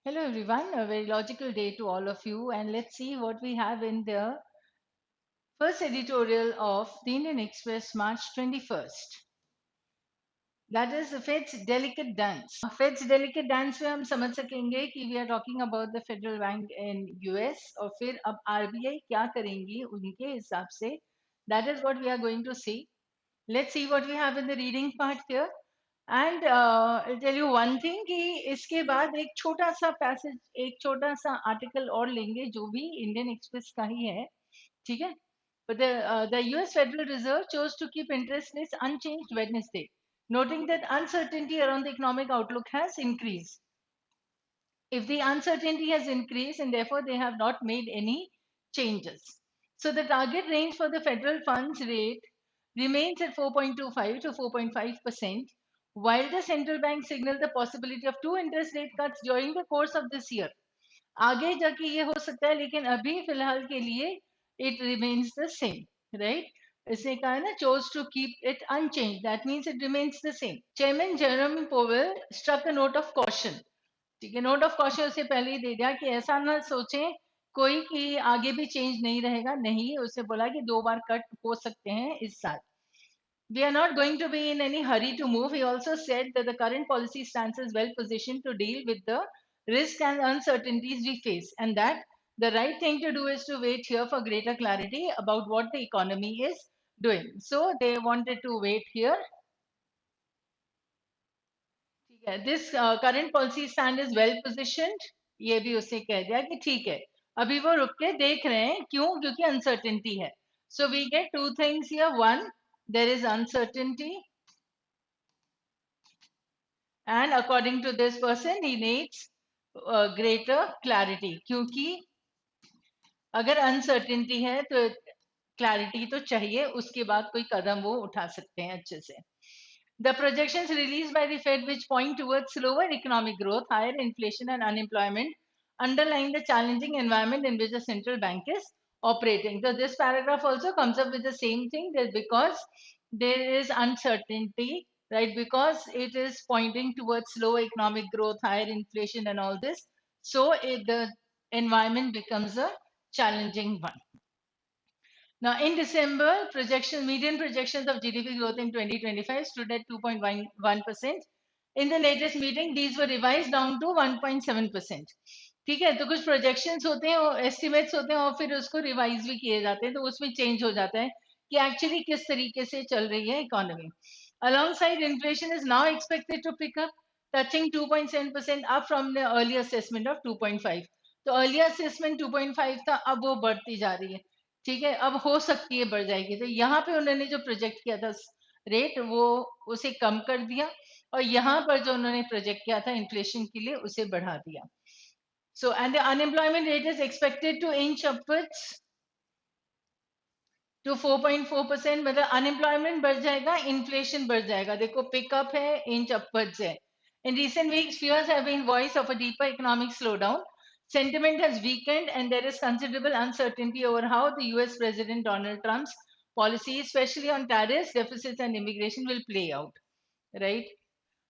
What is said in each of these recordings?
Hello everyone, a very logical day to all of you, and let's see what we have in the first editorial of the Indian Express, March 21st. That is the Fed's delicate dance. Fed's delicate dance में हम समझ सकेंगे कि we are talking about the Federal Bank in US और फिर अब RBI क्या करेंगी उनके हिसाब से. That is what we are going to see. Let's see what we have in the reading part here. And I'll tell you one thing कि इसके बाद एक छोटा सा पैसेज, एक छोटा सा आर्टिकल और लेंगे जो भी इंडियन एक्सप्रेस का ही है, ठीक है. But the US Federal Reserve chose to keep interest rates unchanged Wednesday, noting that uncertainty around the economic outlook has increased. If the uncertainty has increased and therefore they have not made any changes. So the target range for the federal funds rate remains at 4.25 to 4.5%, while the central bank signaled the possibility of two interest rate cuts during the course of this year. आगे जाके ये हो सकता है, लेकिन अभी फिलहाल के लिए it remains the same, right? इसने कहा ना, chose to keep it unchanged. That means it remains the same. Chairman Jerome Powell struck a note of caution. ठीक है, नोट ऑफ कॉशन उससे पहले ही दे दिया कि ऐसा ना सोचें कोई कि आगे भी चेंज नहीं रहेगा. नहीं, उसने बोला कि 2 बार कट हो सकते हैं इस साल. We are not going to be in any hurry to move. He also said that the current policy stance is well positioned to deal with the risks and uncertainties we face, and that the right thing to do is to wait here for greater clarity about what the economy is doing. So they wanted to wait here. This current policy stand is well positioned. ये भी उसने कह दिया कि ठीक है, अभी वो रुक के देख रहे हैं. क्यों? क्योंकि अनसर्टेनिटी है. So we get two things here. One, there is uncertainty, and according to this person, he needs greater clarity. क्योंकि अगर अनसर्टेनिटी है तो क्लैरिटी तो चाहिए, उसके बाद कोई कदम वो उठा सकते हैं अच्छे से. The projections released by the Fed, which point towards slower economic growth, higher inflation, and unemployment, underline the challenging environment in which the central bank is operating. So, this paragraph also comes up with the same thing, that because there is uncertainty, right? Because it is pointing towards slower economic growth, higher inflation, and all this, so the environment becomes a challenging one. Now, in December, median projections of GDP growth in 2025 stood at 2.11%. In the latest meeting, these were revised down to 1.7%. ठीक है, तो कुछ projections होते हैं और estimates होते हैं और फिर उसको रिवाइज भी किए जाते हैं, तो उसमें चेंज हो जाता है कि एक्चुअली किस तरीके से चल रही है economy. Alongside, inflation is now expected to pick up, touching 2.7% up from the earlier assessment of 2.5. तो earlier assessment 2.5 था, अब वो बढ़ती जा रही है. ठीक है, अब हो सकती है बढ़ जाएगी. तो यहाँ पे उन्होंने जो प्रोजेक्ट किया था रेट, वो उसे कम कर दिया, और यहाँ पर जो उन्होंने प्रोजेक्ट किया था इन्फ्लेशन के लिए, उसे बढ़ा दिया. So and the unemployment rate is expected to inch upwards to 4.4%. मतलब अनएम्प्लॉयमेंट बढ़ जाएगा, इन्फ्लेशन बढ़ जाएगा. देखो, पिकअप है, इंच अपवर्ड्स है. In recent weeks, fears have been voiced of a deeper economic slowdown. Sentiment has weakened, and there is considerable uncertainty over how the US President Donald Trump's policies, especially on tariffs, deficits, and immigration, will play out. Right?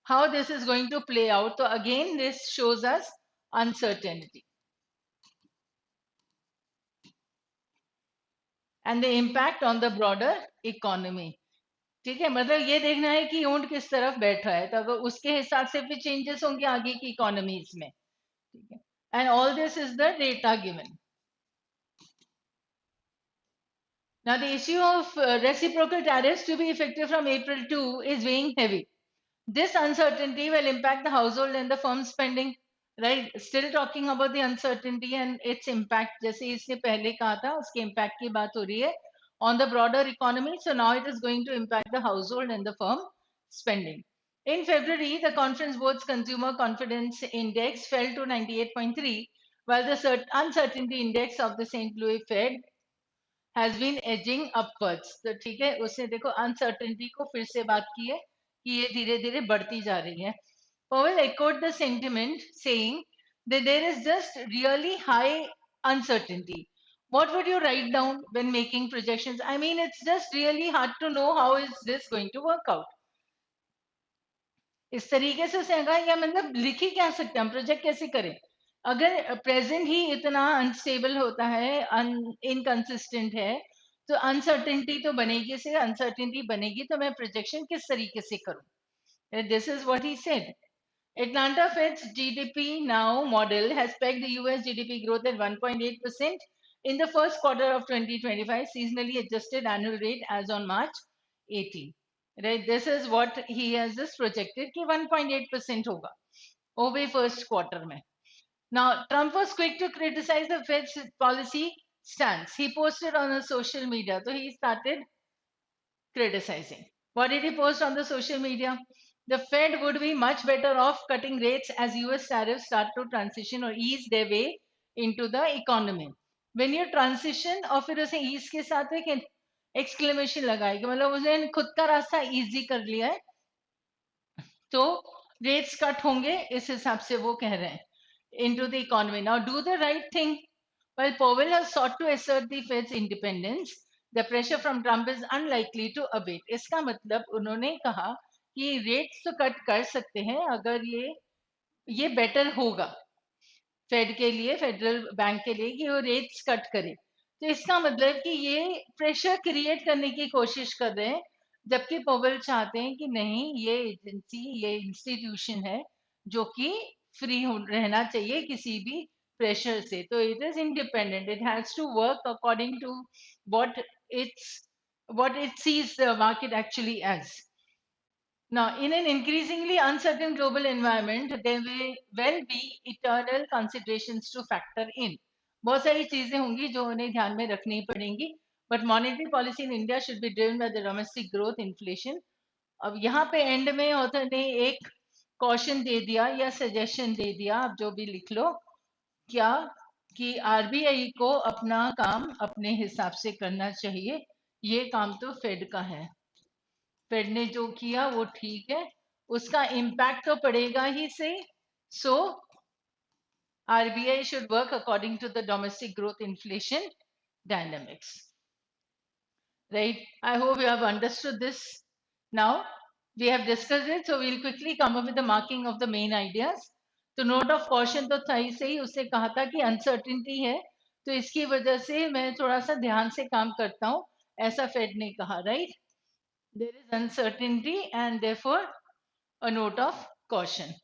How this is going to play out. So, again, this shows us uncertainty and the impact on the broader economy. ठीक है, मतलब ये देखना है कि ऊंट किस तरफ बैठा है, तो अगर उसके हिसाब से फिर चेंजेस होंगे आगे की इकोनॉमीज में. ठीक है, and all this is the data given. Now, the issue of reciprocal tariffs to be effective from April 2 is weighing heavy. This uncertainty will impact the household and the firm spending, right? Still talking about the uncertainty and its impact. जैसे इसने पहले कहा था, उसके impact की बात हो रही है on the broader economy. So now it is going to impact the household and the firm spending. In February, the Conference Board's Consumer Confidence Index fell to 98.3, while the uncertainty index of the St. Louis Fed has been edging upwards. तो ठीक है, उसने देखो uncertainty को फिर से बात की है कि ये धीरे धीरे बढ़ती जा रही है. Powell echoed the sentiment, saying that there is just really high uncertainty. What would you write down when making projections? I mean, it's just really hard to know how is this going to work out. इस तरीके से उसने कहा, या मतलब लिख ही क्या सकते हैं हम, प्रोजेक्ट कैसे करें. अगर प्रेजेंट ही इतना अनस्टेबल होता है, इनकंसिस्टेंट है, तो अनसर्टेनिटी तो बनेगी से अनसर्टेनिटी बनेगी, तो मैं प्रोजेक्शन किस तरीके से करूं? This is what he said. Atlanta Fed's GDP Now model has pegged the US GDP growth at 1.8% in the first quarter of 2025, seasonally adjusted annual rate as on March 18. Right, this is what he has just projected कि 1.8% होगा over first quarter में. Now, Trump was quick to criticize the Fed's policy stance. He posted on his social media. So he started criticizing. What did he post on the social media? The Fed would be much better off cutting rates as US tariffs start to transition or ease their way into the economy. When you transition और फिर उसे ease के साथ एक exclamation लगाई कि मतलब उसने खुद का रास्ता easy कर लिया है, तो रेट्स कट होंगे, इस हिसाब से वो कह रहे हैं into the economy. Now, do the right thing. While Powell has sought to assert the Fed's independence, the pressure from Trump is unlikely to abate. इसका मतलब उन्होंने कहा कि रेट्स तो कट कर सकते हैं अगर ये बेटर होगा फेड के लिए, फेडरल बैंक के लिए, कि वो रेट्स कट करे. तो इसका मतलब कि ये प्रेशर क्रिएट करने की कोशिश कर रहे हैं, जबकि पोवेल चाहते हैं कि नहीं, ये एजेंसी, ये इंस्टीट्यूशन है जो कि फ्री रहना चाहिए किसी भी प्रेशर से. तो it is independent, it has to work according to what it's what it sees the market actually as. Now, in an increasingly uncertain global environment, there may well be eternal considerations to factor in. बहुत सारी चीजें होंगी जो उन्हें ध्यान में रखनी पड़ेंगी. But monetary policy in India should be driven by the domestic growth, inflation. अब यहाँ पे एंड में ऑथर ने एक कॉशन दे दिया या सजेशन दे दिया, आप जो भी लिख लो, क्या कि आरबीआई को अपना काम अपने हिसाब से करना चाहिए, ये काम तो फेड का है. फेड ने जो किया वो ठीक है, उसका इम्पैक्ट तो पड़ेगा ही सही. सो RBI should work according to the domestic growth inflation dynamics. Right? I hope you have understood this now. We have discussed it, so we'll quickly come up with the marking of the main ideas. तो note of caution तो सही से ही उसने कहा था कि uncertainty है, तो इसकी वजह से मैं थोड़ा सा ध्यान से काम करता हूँ, ऐसा फेड ने कहा. Right, there is uncertainty and therefore a note of caution,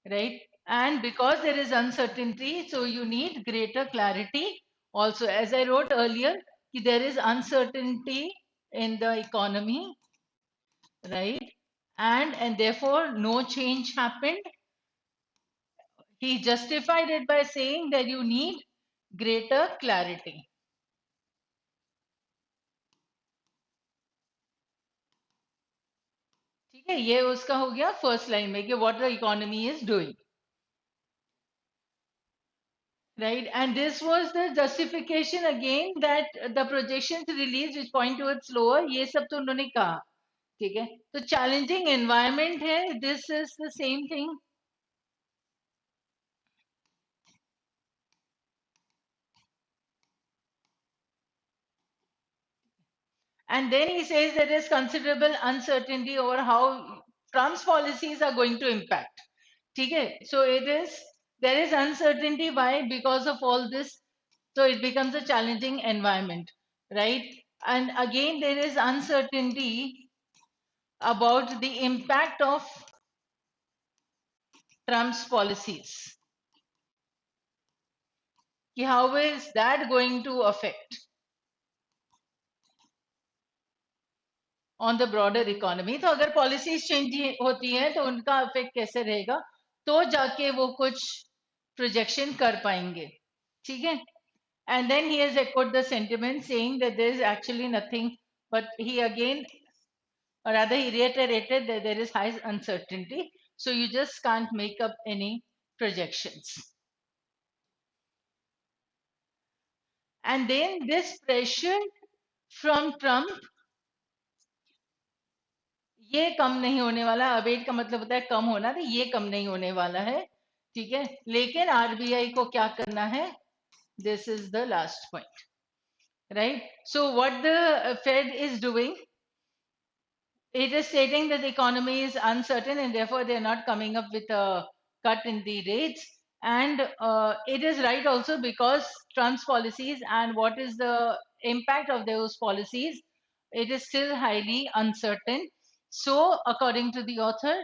right? And because there is uncertainty, so you need greater clarity. Also, as I wrote earlier, there is uncertainty in the economy, right? And therefore no change happened. He justified it by saying that you need greater clarity. ठीक है, ये उसका हो गया first line में कि what the economy is doing. Right, and this was the justification again that the projections released which point towards lower, ये सब तो उन्होंने कहा. ठीक है, तो challenging environment है, this is the same thing. And then he says there is considerable uncertainty over how Trump's policies are going to impact. ठीक है, so there is uncertainty. Why? Because of all this, so it becomes a challenging environment, right? And again there is uncertainty about the impact of Trump's policies. How is that going to affect on the broader economy? तो अगर policies change होती हैं तो उनका effect कैसे रहेगा, तो जाके वो कुछ projection कर पाएंगे. ठीक है, and then he has echoed the sentiment saying that there is actually nothing, but he again, or rather he reiterated that there is high uncertainty, so you just can't make up any projections. And then this pressure from Trump, ये कम नहीं होने वाला. Abate का मतलब होता है कम होना, तो ये कम नहीं होने वाला है. ठीक है, लेकिन आरबीआई को क्या करना है, this is the last point. Right, so what the Fed is doing, it is stating that the economy is uncertain and therefore they are not coming up with a cut in the rates. and it is right also because Trump's policies and what is the impact of those policies, it is still highly uncertain. So, according to the author,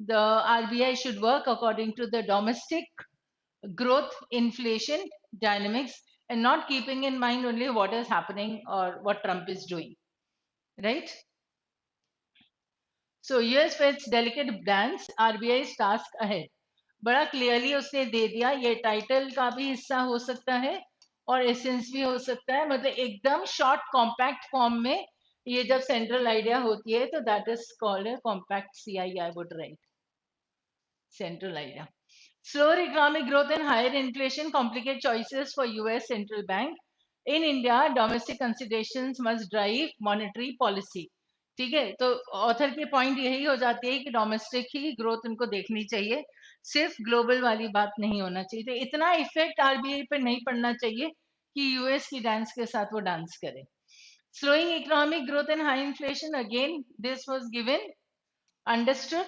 the RBI should work according to the domestic growth inflation dynamics and not keeping in mind only what is happening or what Trump is doing, right? So US with its delicate balance, RBI's task ahead. बड़ा clearly उसने दे दिया, ये title का भी हिस्सा हो सकता है और एसेंस भी हो सकता है, मतलब एकदम शॉर्ट कॉम्पैक्ट फॉर्म में ये जब सेंट्रल आइडिया होती है तो that is called compact CI, I would write central idea. Slower economic growth and higher inflation complicate choices for US central bank. In India, domestic considerations must drive monetary policy. ठीक है, तो author के point यही हो जाती है कि domestic ही growth उनको देखनी चाहिए, सिर्फ ग्लोबल वाली बात नहीं होना चाहिए, तो इतना इफेक्ट आरबीआई पे नहीं पड़ना चाहिए कि यूएस की डांस के साथ वो डांस करे. Slowing economic growth and high inflation, again this was given, understood.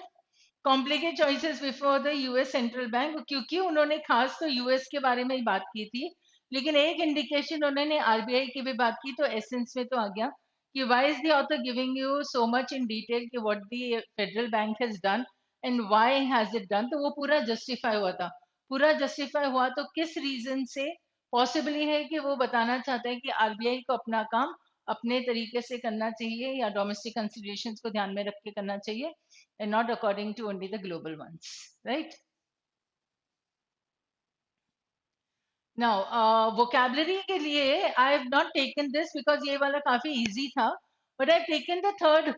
Complicate choices before the US central bank, क्योंकि उन्होंने खास तो यूएस के बारे में ही बात की थी, लेकिन एक इंडिकेशन उन्होंने आरबीआई की भी बात की, तो एसेंस में तो आ गया कि why is the author giving you so much in detail कि what the federal bank has done and why has it done, तो वो पूरा जस्टिफाई हुआ था. पूरा जस्टिफाई हुआ तो किस रीजन से पॉसिबली है कि वो बताना चाहता है कि आरबीआई को अपना काम अपने तरीके से करना चाहिए या डोमेस्टिक कंसिडरेशंस को ध्यान में रख के करना चाहिए and not according to only the global ones, right? Now, vocabulary के लिए I have not taken this because ये वाला काफी easy था, but I have taken the third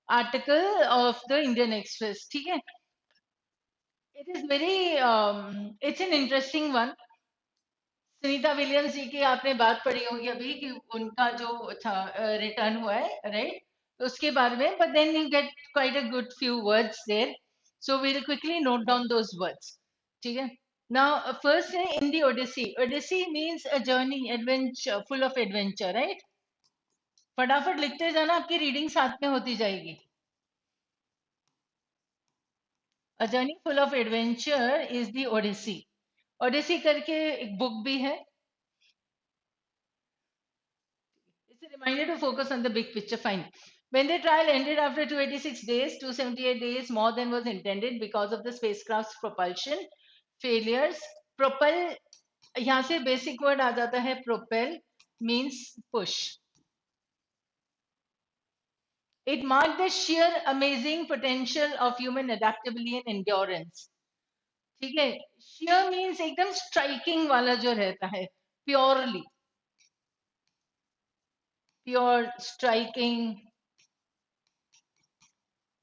article of the Indian Express. ठीक है? It is very, it's an interesting one. Sunita Williams ji की आपने बात पढ़ी होगी अभी कि उनका जो था रिटर्न हुआ है, राइट? तो उसके बारे में, but then you get quite a good few words there, so we'll quickly note down those words. ठीक है? Now, first in the Odyssey. Odyssey means a journey, adventure, full of adventure, right? फटाफट लिखते जाना, आपकी reading साथ में होती जाएगी. A journey full of adventure is the Odyssey. Odyssey करके एक बुक भी है. It's a reminder to focus on the big picture. Fine. When the trial ended after 286 days, 278 days more than was intended because of the spacecraft's propulsion failures. Propel, यहाँ से basic word आ जाता है propel, means push. It marked the sheer amazing potential of human adaptability and endurance. ठीक है, sheer means एकदम striking वाला जो रहता है, purely, pure, striking,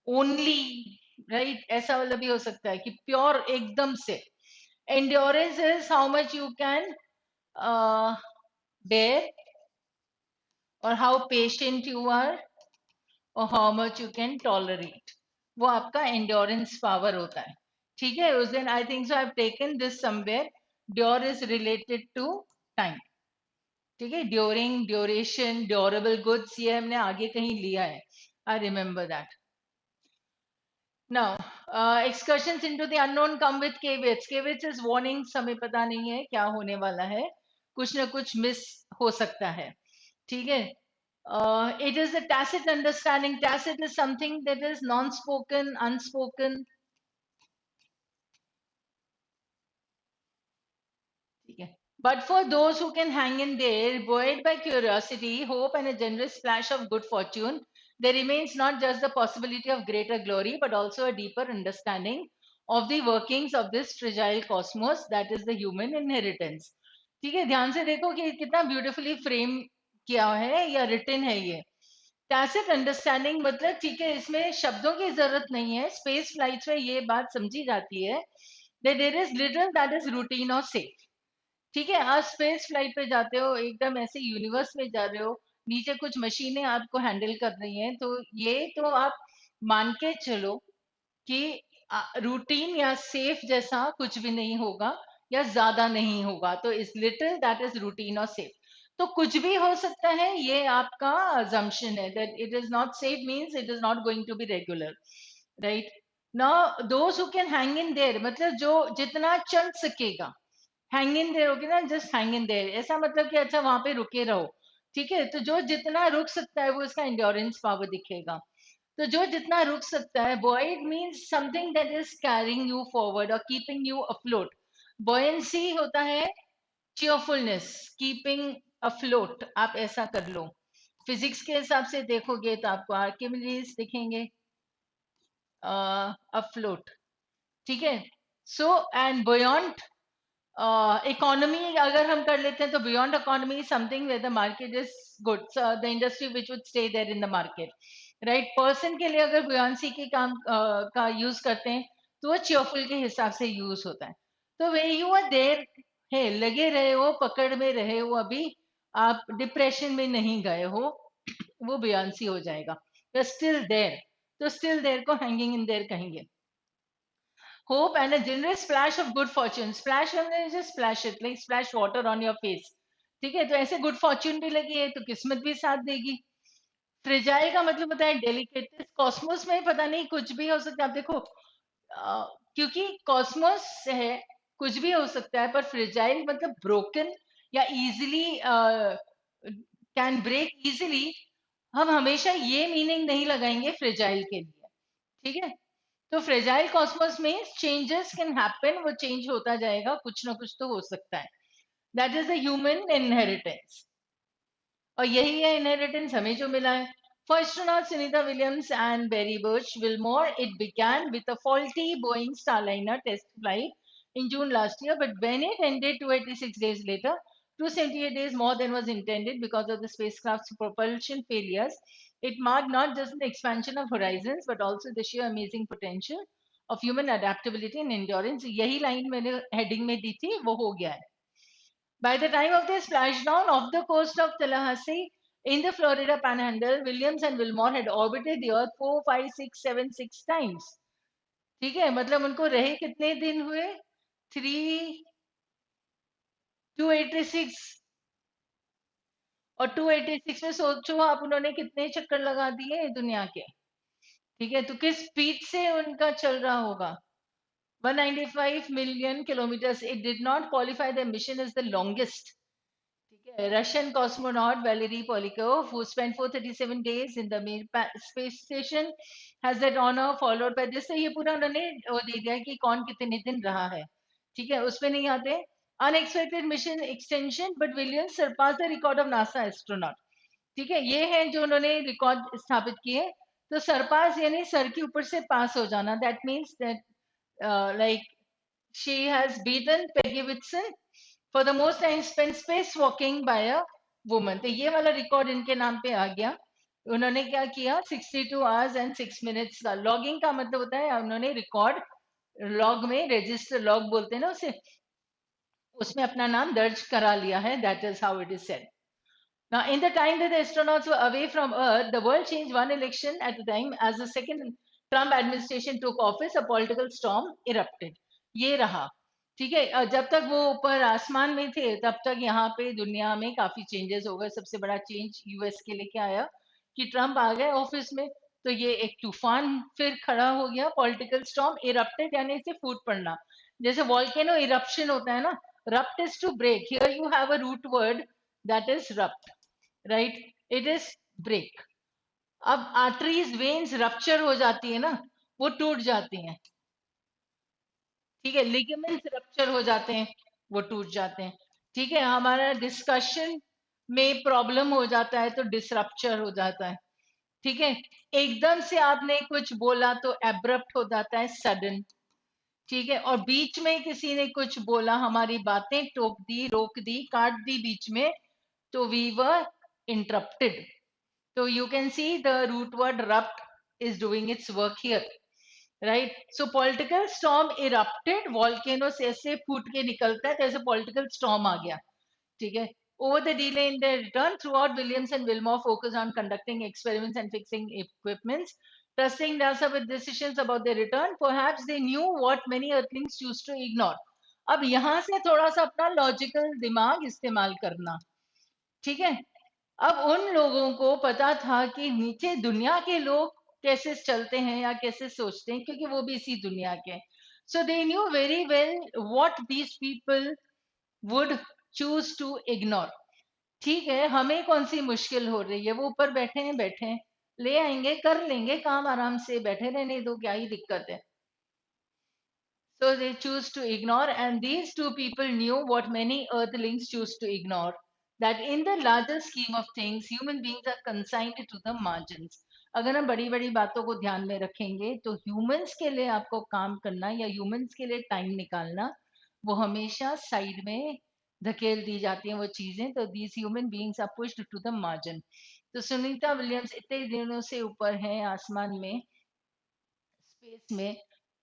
only, right? ऐसा वाला भी हो सकता है कि प्योर एकदम से. Endurance is how much you can bear or how patient you are or how much you can tolerate. वो आपका endurance power होता है. ठीक है, उस दिन I think so I've taken this somewhere. Dure is related to time. ठीक है, during, duration, durable goods, ये हमने आगे कहीं लिया है. I remember that. Now, excursions into the unknown come with caveats. Caveats is warnings, हमें पता नहीं है क्या होने वाला है, कुछ ना कुछ मिस हो सकता है. ठीक है. It is a tacit understanding. Tacit is something that is non-spoken, unspoken. ठीक है. But for those who can hang in there, buoyed by curiosity, hope, and a generous splash of good fortune, there remains not just the possibility of greater glory, but also a deeper understanding of the workings of this fragile cosmos that is the human inheritance. ठीक है, ध्यान से देखो कि कितना beautifully frame किया है या रिटन है ये. टैसिट अंडरस्टैंडिंग मतलब ठीक है, इसमें शब्दों की जरूरत नहीं है, स्पेस फ्लाइट्स में ये बात समझी जाती है that there is little that is routine or safe. ठीक है, आप स्पेस फ्लाइट पे जाते हो, एकदम ऐसे यूनिवर्स में जा रहे हो, नीचे कुछ मशीनें आपको हैंडल कर रही हैं, तो ये तो आप मान के चलो कि रूटीन या सेफ जैसा कुछ भी नहीं होगा या ज्यादा नहीं होगा, तो is little that is routine और सेफ. तो कुछ भी हो सकता है, ये आपका अजम्पशन है that it is not safe means it is not going to be regular, right? Now those who can hang in there, मतलब जो जितना चल सकेगा, हैंग इन देयर होगी ना, जस्ट हैंग इन देयर, ऐसा मतलब कि अच्छा वहां पे रुके रहो, ठीक है। तो जो जितना रुक सकता है वो इसका इंड्योरेंस पावर दिखेगा। तो जो जितना रुक सकता है, buoyed means something that is carrying you forward or keeping you afloat. buoyancy होता है cheerfulness, keeping afloat, आप ऐसा कर लो। फिजिक्स के हिसाब से देखोगे तो आपको आर्किमिडीज दिखेंगे afloat, ठीक है। सो एंड buoyant इकोनॉमी अगर हम कर लेते हैं तो beyond economy something where the market is good, the industry which would stay there in the market, right. Person के लिए अगर बुयांसी के काम का यूज करते हैं तो वो चेयरफुल के हिसाब से यूज होता है। तो वे यू आर देर है, लगे रहे हो, पकड़ में रहे हो, अभी आप डिप्रेशन में नहीं गए हो, वो बुयांसी हो जाएगा। स्टिल देर, तो स्टिल देर को हैंगिंग इन देर कहेंगे। Hope and a generous splash of good fortune. Splash हमने just splash it, like splash water on your face. ठीक है, तो ऐसे गुड फॉर्च्यून भी लगी है तो किस्मत भी साथ देगी। फ्रिजाइल का मतलब होता है डेलिकेट। कॉस्मोस में पता नहीं कुछ भी हो सकता है, आप देखो क्योंकि कॉस्मोस है, कुछ भी हो सकता है, पर फ्रिजाइल मतलब ब्रोकन या इजीली कैन ब्रेक इजीली। हम हमेशा ये मीनिंग नहीं लगाएंगे फ्रिजाइल के लिए, ठीक है। तो फ्रेजाइल कॉस्मोस में चेंजेस कैन हैपन, वो चेंज होता जाएगा, कुछ ना कुछ तो हो सकता है। That is the human inheritance, और यही है इनहेरिटेंस हमें जो मिला है। For astronauts Sunita Williams and Barry Birch Wilmore, it began with a faulty Boeing Starliner test flight in June last year, but when it ended 286 days later, 278 days more than was intended because of the spacecraft's propulsion failures, it marked not just the expansion of horizons, but also the sheer amazing potential of human adaptability and endurance. यही line मैंने heading में दी थी, वो हो गया है। By the time of their splashdown off the coast of Tallahassee in the Florida Panhandle, Williams and Wilmore had orbited the Earth 4, 5, 6, 7, 6 times. ठीक है, मतलब उनको रहे कितने दिन हुए? 286, और 286 में सोचो आप उन्होंने कितने चक्कर लगा दिए दुनिया के, ठीक है। तो किस स्पीड से उनका चल रहा होगा? 195 million kilometers. It did not qualify the mission as the longest. Russian cosmonaut Valery Polyakov, who spent 437 days in the Mir space station, has that honor, followed by this. ये पूरा उन्होंने वो दे दिया कि कौन कितने दिन रहा है, ठीक है, उसमें नहीं आते। Unexpected mission extension, but Williams surpassed the record of NASA astronaut. ठीक है, ये है जो उन्होंने रिकॉर्ड स्थापित किए। तो सरपास यानी सर के ऊपर से पास हो जाना, that means that like she has beaten Peggy Whitson for the most time spent spacewalking by a woman. तो ये वाला रिकॉर्ड इनके नाम पे आ गया। उन्होंने क्या किया, 62 hours and 6 minutes का लॉगिंग का मतलब होता है उन्होंने रिकॉर्ड लॉग में, रजिस्टर लॉग बोलते हैं ना उसे, उसमें अपना नाम दर्ज करा लिया है। That is how it is said. Now, in the time that the astronauts were away from Earth, the world changed one election at a time. As the second Trump administration took office, a political storm erupted. ये रहा, ठीक है। जब तक वो ऊपर आसमान में थे तब तक यहाँ पे दुनिया में काफी चेंजेस हो गए। सबसे बड़ा चेंज यूएस के लिए क्या आया कि ट्रम्प आ गए ऑफिस में, तो ये एक तूफान फिर खड़ा हो गया। पॉलिटिकल स्टॉर्म इरप्टेड यानी इसे फूट पड़ना, जैसे वॉल्केनो इरप्शन होता है ना, rupt is to break, here you have a root word that is rupt, right, it is break. अब आर्टरीज वेन्स रप्चर हो जाती है ना, वो टूट जाती हैं, ठीक है। लिगामेंट्स रप्चर हो जाते हैं, वो टूट जाते हैं, ठीक है। हमारा डिस्कशन में प्रॉब्लम हो जाता है तो डिसरप्चर हो जाता है, ठीक है। एकदम से आपने कुछ बोला तो एब्रप्ट हो जाता है, सडन, ठीक है। और बीच में किसी ने कुछ बोला, हमारी बातें टोक दी, रोक दी, काट दी बीच में, तो we were interrupted. So you can see the root word rupt is doing its work here, right? So political storm erupted, volcano से ऐसे फूट के निकलता है, तो ऐसे political storm आ गया, ठीक है। Over the delay in their return, throughout Williams and Wilmore focused on conducting experiments and fixing equipments, trusting NASA with decisions about their return. Perhaps they knew what many Earthlings choose to ignore. अब यहाँ से थोड़ा सा अपना logical दिमाग इस्तेमाल करना, ठीक है। अब उन लोगों को पता था कि नीचे दुनिया के लोग कैसे चलते हैं या कैसे सोचते हैं, क्योंकि वो भी इसी दुनिया के हैं. So they knew very well what these people would choose to ignore. ठीक है, हमें कौन सी मुश्किल हो रही है, वो ऊपर बैठे हैं, ले आएंगे, कर लेंगे काम आराम से, बैठे रहने दो, क्या ही दिक्कत है. So they choose to ignore, and these two people knew what many earthlings choose to ignore, that in the larger scheme of things, human beings are consigned to the margins. अगर हम बड़ी बड़ी बातों को ध्यान में रखेंगे तो ह्यूमंस के लिए आपको काम करना या ह्यूमंस के लिए टाइम निकालना, वो हमेशा साइड में धकेल दी जाती हैं वो चीजें. तो these human beings are pushed to the margin. तो सुनीता विलियम्स इतने दिनों से ऊपर हैं आसमान में, स्पेस में,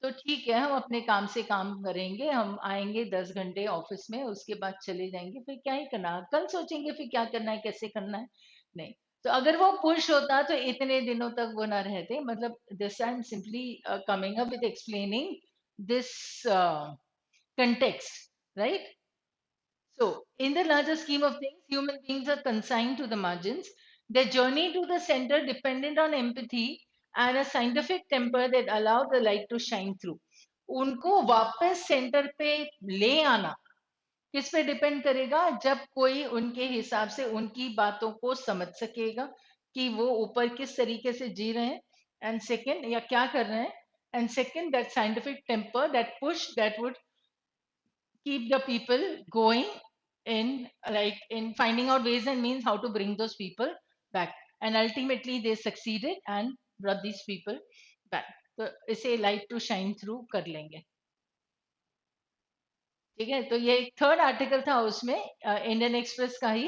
तो ठीक है, हम अपने काम से काम करेंगे, हम आएंगे 10 घंटे ऑफिस में, उसके बाद चले जाएंगे, फिर क्या ही करना, कल सोचेंगे फिर क्या करना है, कैसे करना है. नहीं. तो अगर वो पुश होता तो इतने दिनों तक वो ना रहते. मतलब this I am simply coming up with explaining this context, right? So, in the larger scheme of things, human beings are consigned to the margins. Their journey to the center dependent on empathy and a scientific temper that allow the light to shine through. उनको वापस centre पे ले आना किस पे depend करेगा, जब कोई उनके हिसाब से उनकी बातों को समझ सकेगा कि वो ऊपर किस तरीके से जी रहे हैं, एंड सेकंड या क्या कर रहे हैं, and second that scientific temper, that push that would keep the people going in, like in finding out ways and means how to bring those people back, and ultimately they succeeded and brought these people back. तो इसे light to shine through कर लेंगे. ठीक है, तो ये एक third article था, उसमें इंडियन एक्सप्रेस का ही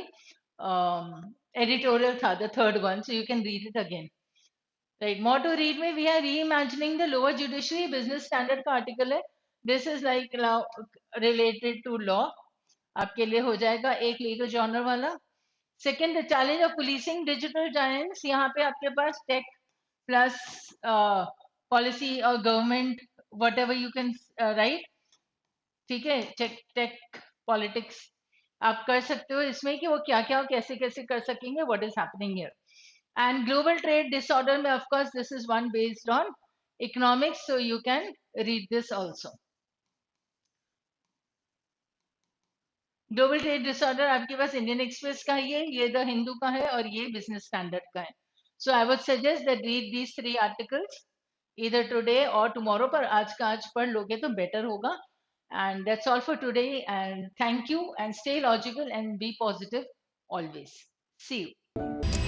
एडिटोरियल था, the third one, so you can read it again. Right, more to read में we are reimagining the lower judiciary, business standard का आर्टिकल है. This is like related to law, आपके लिए हो जाएगा एक लीगल जॉनर वाला. Second, the challenge of policing digital giants. यहाँ पे आपके पास टेक प्लस पॉलिसी और government, whatever you can write. ठीक है, टेक टेक पॉलिटिक्स आप कर सकते हो इसमें कि वो क्या क्या कैसे कैसे कर सकेंगे, what is happening here. And global trade disorder में of course this is one based on economics, so you can read this also. Global trade disorder आपके पास इंडियन एक्सप्रेस का ही है, ये द हिंदू का है और ये बिजनेस स्टैंडर्ड का है. So I would suggest that read these 3 articles इधर टुडे और टुमारो, पर आज का आज पढ़ लोगे तो बेटर होगा. And that's all for today. And thank you, and stay logical and be positive always. See you.